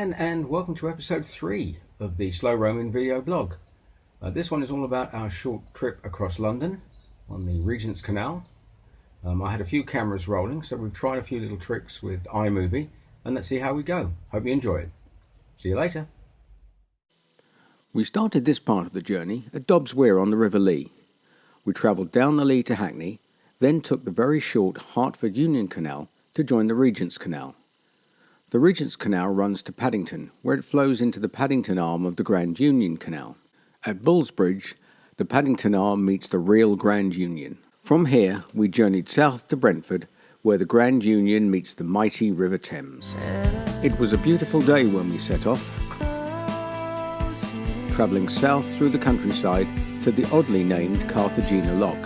again, and welcome to episode 3 of the Slow Roaming video blog. This one is all about our short trip across London on the Regent's Canal. I had a few cameras rolling, so we've tried a few little tricks with iMovie, and let's see how we go. Hope you enjoy it. See you later. We started this part of the journey at Dobbs Weir on the River Lee. We travelled down the Lee to Hackney, then took the very short Hertford Union Canal to join the Regent's Canal. The Regent's Canal runs to Paddington, where it flows into the Paddington arm of the Grand Union Canal. At Bullsbridge, the Paddington arm meets the real Grand Union. From here, we journeyed south to Brentford, where the Grand Union meets the mighty River Thames. It was a beautiful day when we set off, travelling south through the countryside to the oddly named Carthagena Lock.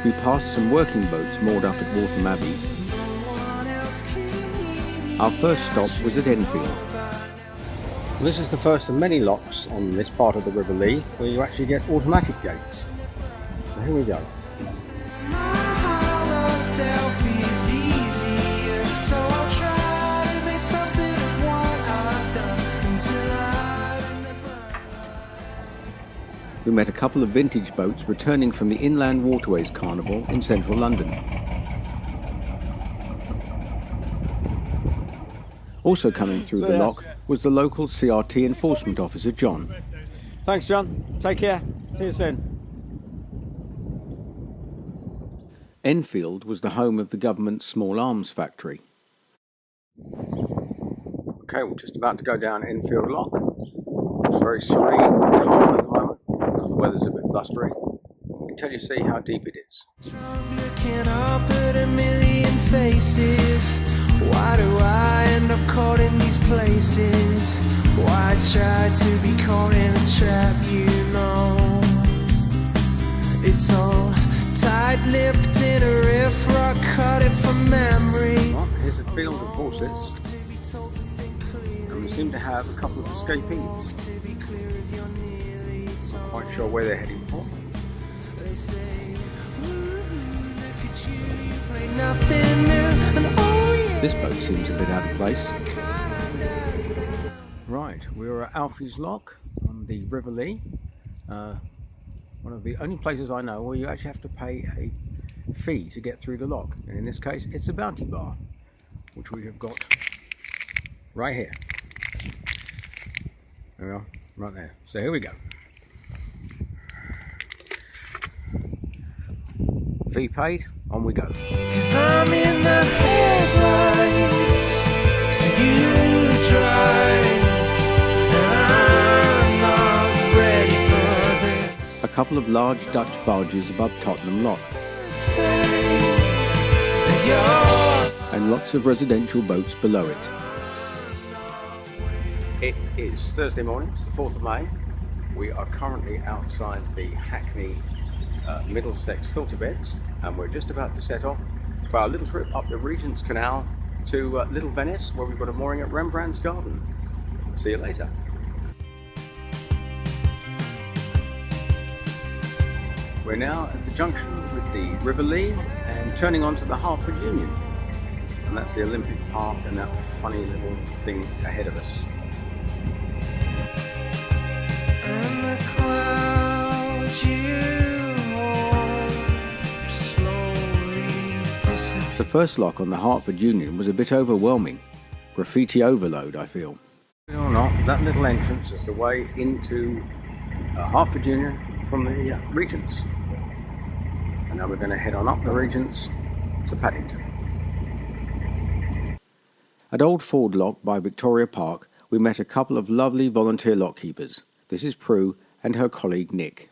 We passed some working boats moored up at Waltham Abbey. Our first stop was at Enfield. This is the first of many locks on this part of the River Lee where you actually get automatic gates. So here we go. We met a couple of vintage boats returning from the Inland Waterways Carnival in central London. Also coming through the lock was the local CRT enforcement officer, John. Thanks, John. Take care. See you soon. Enfield was the home of the government's small arms factory. Okay, we're just about to go down Enfield Lock. It's very serene, calm at the moment. The weather's a bit blustery. Until you see how deep it is. Looking up at a million faces. Why do I end up caught in these places? Why try to be caught in a trap, you know? It's all tight-lipped in a riff rock, cut it from memory. Well, here's a field of horses. And we seem to have a couple of escapees. Not quite sure where they're heading for. This boat seems a bit out of place. Right, we're at Alfie's Lock on the River Lee. One of the only places I know where you actually have to pay a fee to get through the lock. And in this case, it's a bounty bar, which we have got right here. There we are, right there. So here we go. Fee paid, on we go. 'Cause I'm in the headlights, so you drive, and I'm not ready for this. A couple of large Dutch barges above Tottenham Lock. And lots of residential boats below it. It is Thursday morning, it's the 4th of May. We are currently outside the Hackney Middlesex filter beds, and we're just about to set off for our little trip up the Regent's Canal to Little Venice, where we've got a mooring at Rembrandt's Garden. See you later. We're now at the junction with the River Lee and turning onto the Hertford Union, and that's the Olympic Park and that funny little thing ahead of us. And the clouds The first lock on the Hertford Union was a bit overwhelming. Graffiti overload, I feel. Believe it or not, that little entrance is the way into Hertford Union from the Regents. And now we're going to head on up the Regents to Paddington. At Old Ford Lock by Victoria Park, we met a couple of lovely volunteer lockkeepers. This is Prue and her colleague Nick.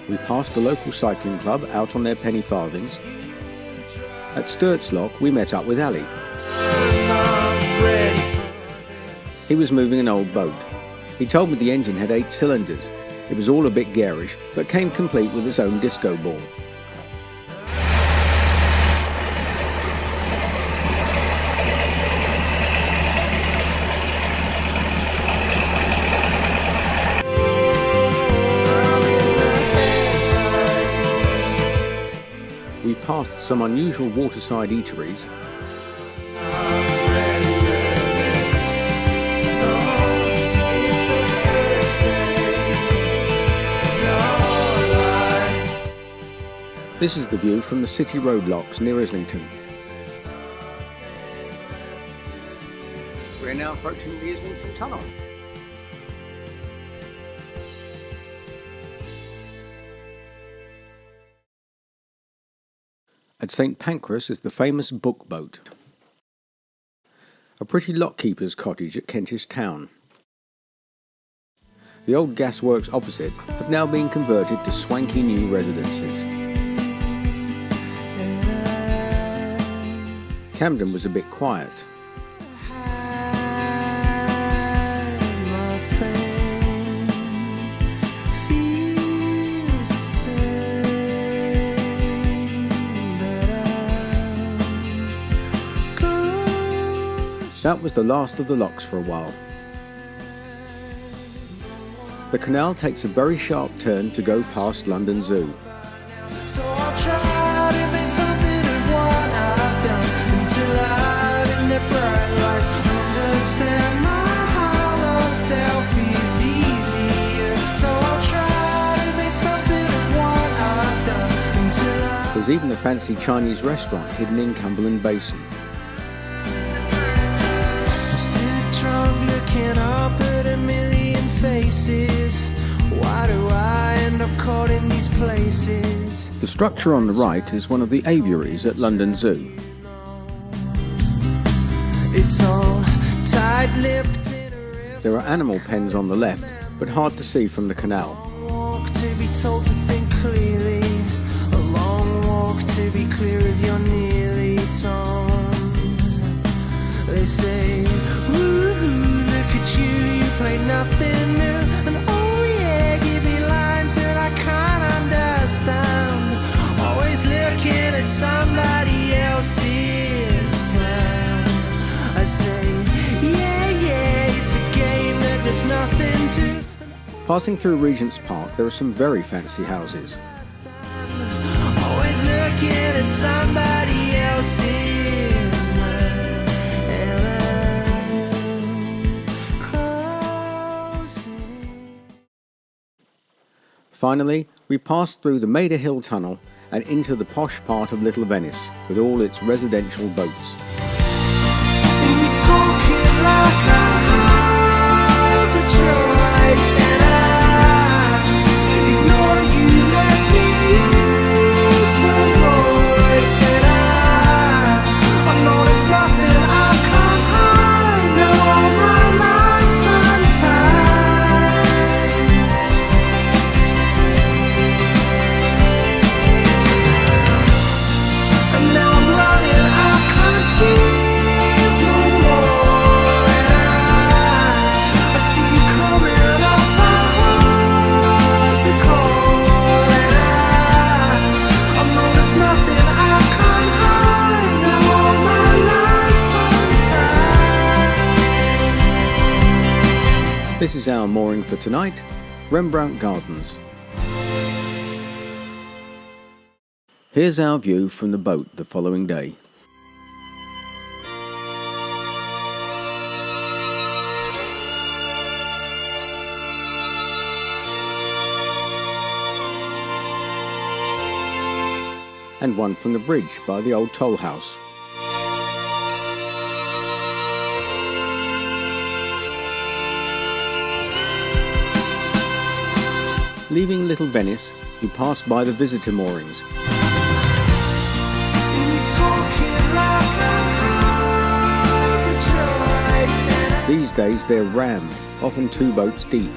We passed the local cycling club out on their penny farthings. At Sturt's Lock, we met up with Ali. He was moving an old boat. He told me the engine had 8 cylinders. It was all a bit garish, but came complete with its own disco ball. some unusual waterside eateries, this is the view from the City Road locks near Islington. We're now approaching the Islington Tunnel. At St Pancras is the famous Book Boat, a pretty lockkeeper's cottage at Kentish Town. The old gasworks opposite have now been converted to swanky new residences. Camden was a bit quiet. That was the last of the locks for a while. The canal takes a very sharp turn to go past London Zoo. So I'll try to make something of what I've done until I, in the bright lights, understand my hollow self is easier. So I'll try to make something of what I've done until I... There's even a fancy Chinese restaurant hidden in Cumberland Basin. Looking up at a million faces. Why do I end up caught in these places? The structure on the right is one of the aviaries at London Zoo. It's all tight-lipped in a river. There are animal pens on the left, but hard to see from the canal. Walk to be told to think clearly. A long walk to be clear of your nearly torn. They say, woo-hoo, look at you play nothing new. And oh yeah, give me lines that I can't understand. Always looking at somebody else's plan. I say, yeah, it's a game that there's nothing to. Passing through Regent's Park, there are some very fancy houses. Always looking at somebody else's. Finally, we passed through the Maida Hill Tunnel and into the posh part of Little Venice with all its residential boats. This is our mooring for tonight, Rembrandt Gardens. Here's our view from the boat the following day. And one from the bridge by the old toll house. Leaving Little Venice, you pass by the visitor moorings. These days they're rammed, often 2 boats deep.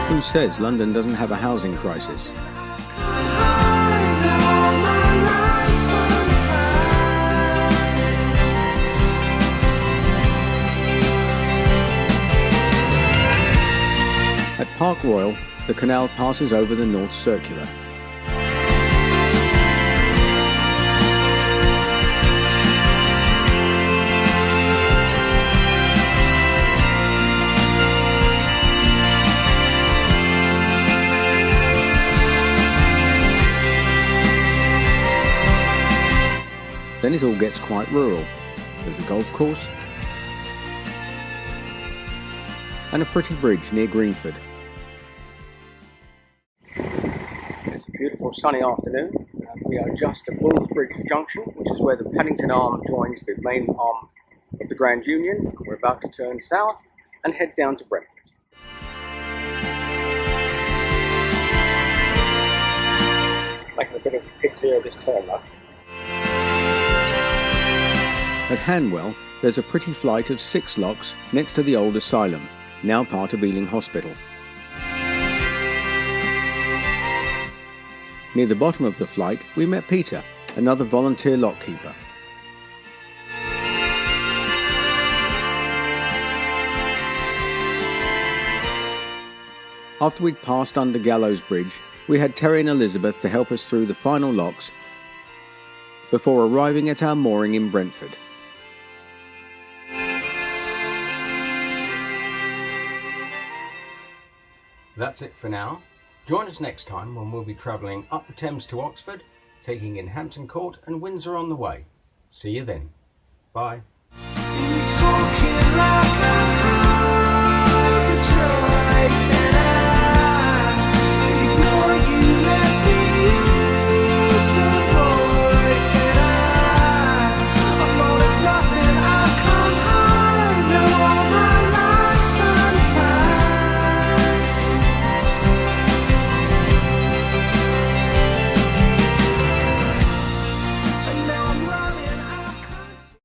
Who says London doesn't have a housing crisis? Park Royal, the canal passes over the North Circular. Then it all gets quite rural. There's a golf course and a pretty bridge near Greenford. It's a beautiful sunny afternoon. We are just at Bullsbridge Junction, which is where the Paddington Arm joins the main arm of the Grand Union. We're about to turn south and head down to Brentford. Making a bit of pig's ear this turn though. At Hanwell, there's a pretty flight of 6 locks next to the old asylum, now part of Ealing Hospital. Near the bottom of the flight, we met Peter, another volunteer lockkeeper. After we'd passed under Gallows Bridge, we had Terry and Elizabeth to help us through the final locks before arriving at our mooring in Brentford. That's it for now. Join us next time when we'll be travelling up the Thames to Oxford, taking in Hampton Court and Windsor on the way. See you then. Bye.